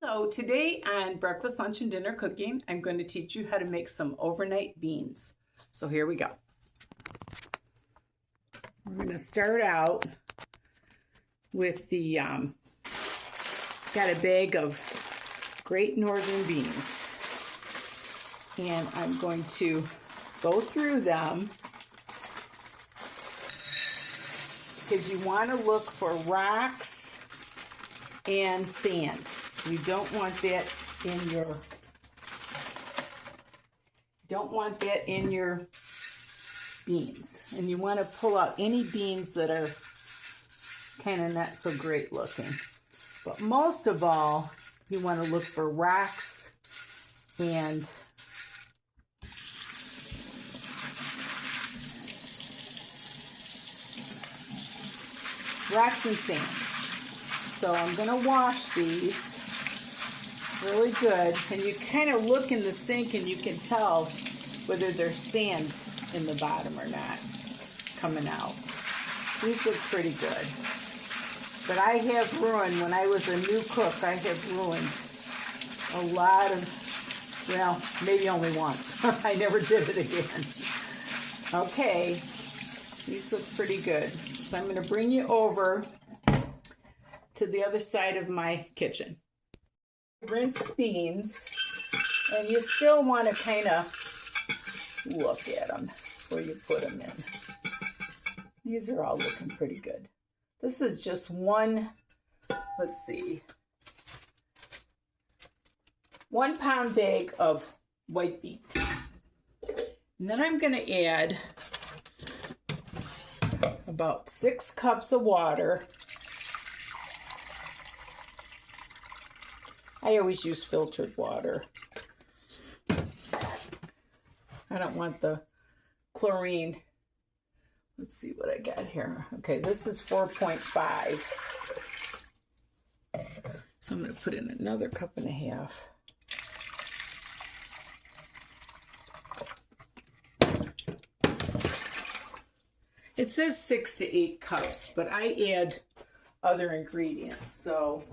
So today on Breakfast, Lunch, and Dinner Cooking, I'm going to teach you how to make some overnight beans. So here we go. We're going to start out with the, got a bag of Great Northern beans. And I'm going to go through them because you want to look for rocks and sand. You don't want that in your beans. And you want to pull out any beans that are kind of not so great looking. But most of all, you want to look for rocks and sand. So I'm going to wash these really good, and you kind of look in the sink and you can tell whether there's sand in the bottom or not coming out. These look pretty good. But I have ruined, when I was a new cook, I have ruined a lot of, well, maybe only once. I never did it again. Okay, these look pretty good. So I'm going to bring you over to the other side of my kitchen. Rinsed beans, and you still want to kind of look at them before you put them in. These are all looking pretty good. This is just one, let's see, 1 pound bag of white beans. And then I'm going to add about 6 cups of water. I always use filtered water. I don't want the chlorine. Let's see what I got here. Okay, this is 4.5. So I'm going to put in another 1.5 cups. It says 6 to 8 cups, but I add other ingredients. So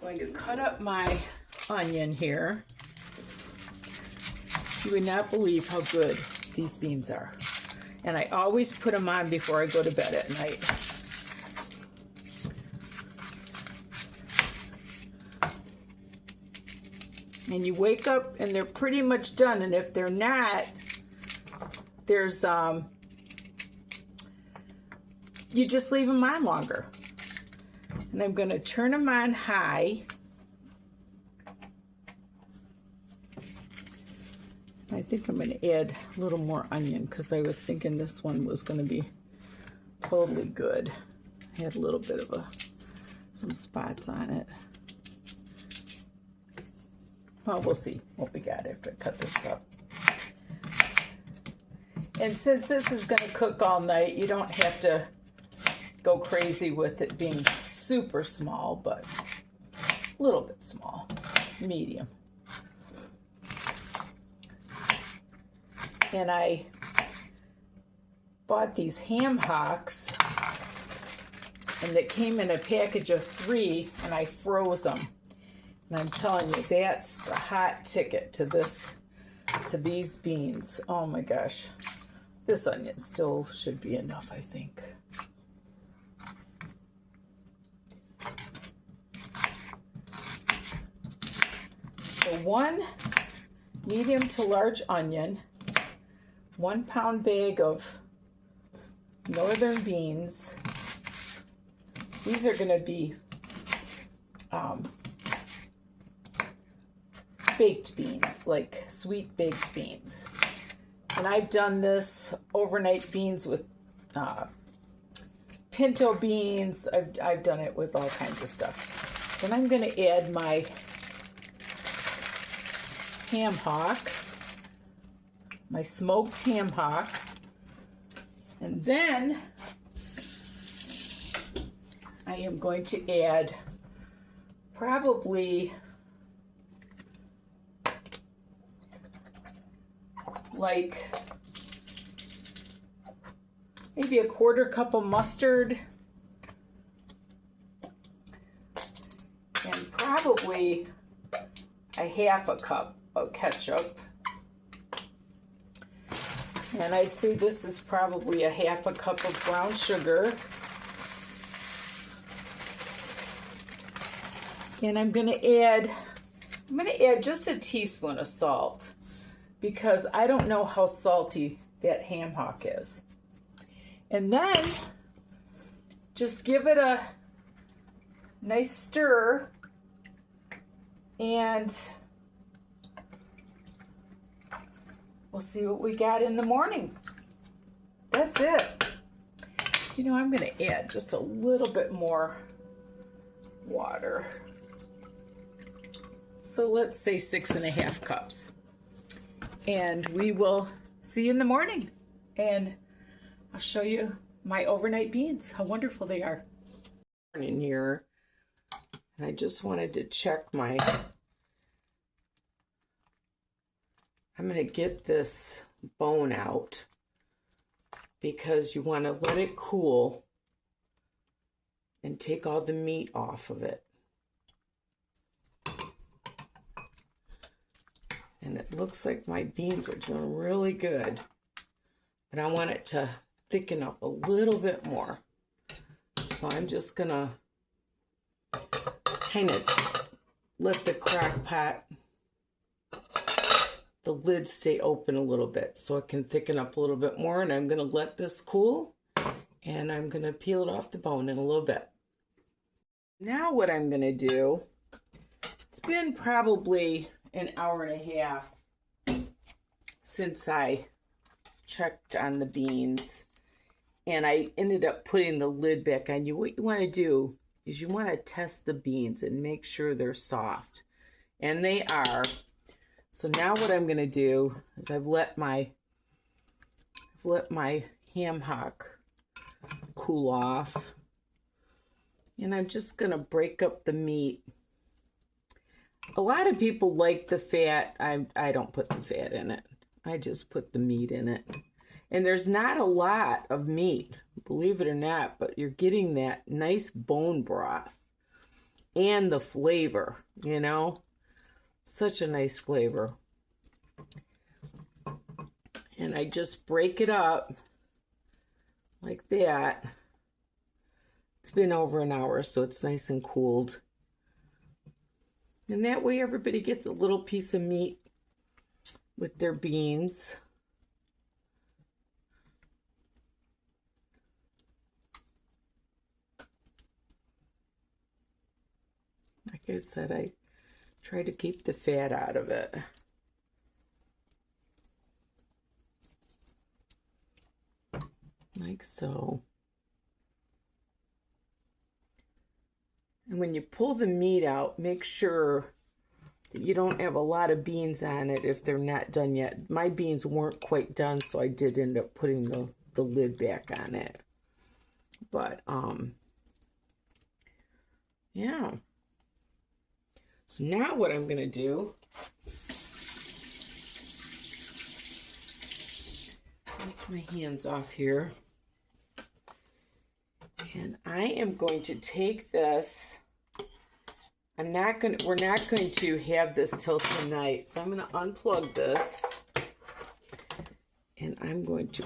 I'm going to cut up my onion here. You would not believe how good these beans are. And I always put them on before I go to bed at night. And you wake up and they're pretty much done. And if they're not, there's, you just leave them on longer. And I'm going to turn them on high. I think I'm going to add a little more onion because I was thinking this one was going to be totally good. I had a little bit of some spots on it. Well, we'll see what we got after I cut this up. And since this is going to cook all night, you don't have to go crazy with it being super small, but a little bit small, medium. And I bought these ham hocks, and they came in a package of 3, and I froze them. And I'm telling you, that's the hot ticket to these beans. Oh my gosh. This onion still should be enough, I think. So 1 medium to large onion, 1 pound bag of northern beans. These are going to be baked beans, like sweet baked beans. And I've done this overnight beans with pinto beans. I've done it with all kinds of stuff. Then I'm going to add my ham hock, my smoked ham hock, and then I am going to add probably like maybe a 1/4 cup of mustard, and probably a half a cup of ketchup. And I'd say this is probably a half a cup of brown sugar. And I'm gonna add just a teaspoon of salt because I don't know how salty that ham hock is. And then just give it a nice stir, and we'll see what we got in the morning. That's it. You know, I'm gonna add just a little bit more water. So let's say 6.5 cups. And we will see you in the morning. And I'll show you my overnight beans, how wonderful they are. In here, and I just wanted to check I'm gonna get this bone out because you want to let it cool and take all the meat off of it. And it looks like my beans are doing really good, but I want it to thicken up a little bit more. So I'm just gonna kind of let the crock pot, the lid stay open a little bit so it can thicken up a little bit more. And I'm gonna let this cool, and I'm gonna peel it off the bone in a little bit. Now what I'm gonna do, it's been probably an hour and a half since I checked on the beans, and I ended up putting the lid back on. What you want to do is you want to test the beans and make sure they're soft, and they are. So now what I'm going to do is I've let my ham hock cool off, and I'm just going to break up the meat. A lot of people like the fat. I don't put the fat in it. I just put the meat in it. And there's not a lot of meat, believe it or not, but you're getting that nice bone broth and the flavor, you know? Such a nice flavor. And I just break it up like that. It's been over an hour, so it's nice and cooled. And that way everybody gets a little piece of meat with their beans. Like I said, I try to keep the fat out of it. Like so. And when you pull the meat out, make sure that you don't have a lot of beans on it if they're not done yet. My beans weren't quite done, so I did end up putting the lid back on it. But, yeah. So now what I'm going to do, rinse my hands off here. And I am going to take this. We're not going to have this till tonight. So I'm going to unplug this. And I'm going to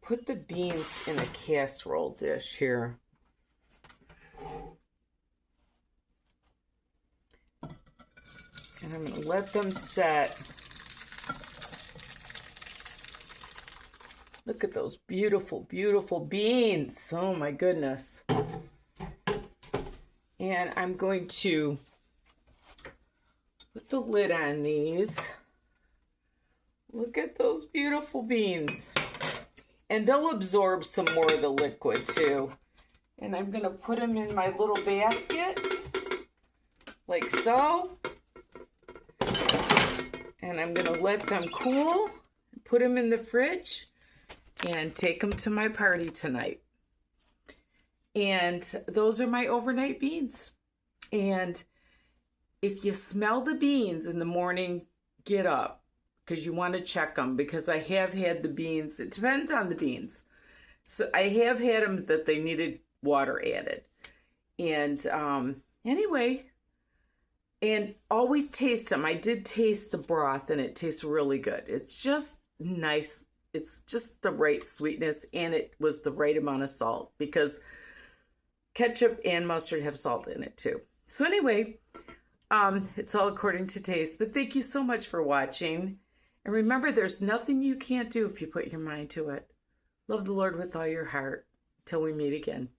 put the beans in a casserole dish here. And I'm going to let them set. Look at those beautiful, beautiful beans. Oh my goodness. And I'm going to put the lid on these. Look at those beautiful beans. And they'll absorb some more of the liquid too. And I'm going to put them in my little basket, like so. And I'm going to let them cool, put them in the fridge, and take them to my party tonight. And those are my overnight beans. And if you smell the beans in the morning, get up, because you want to check them, because I have had the beans. It depends on the beans. So I have had them that they needed water added. And anyway, and always taste them. I did taste the broth and it tastes really good. It's just nice. It's just the right sweetness, and it was the right amount of salt because ketchup and mustard have salt in it too. So anyway, it's all according to taste, but thank you so much for watching. And remember, there's nothing you can't do if you put your mind to it. Love the Lord with all your heart. Till we meet again.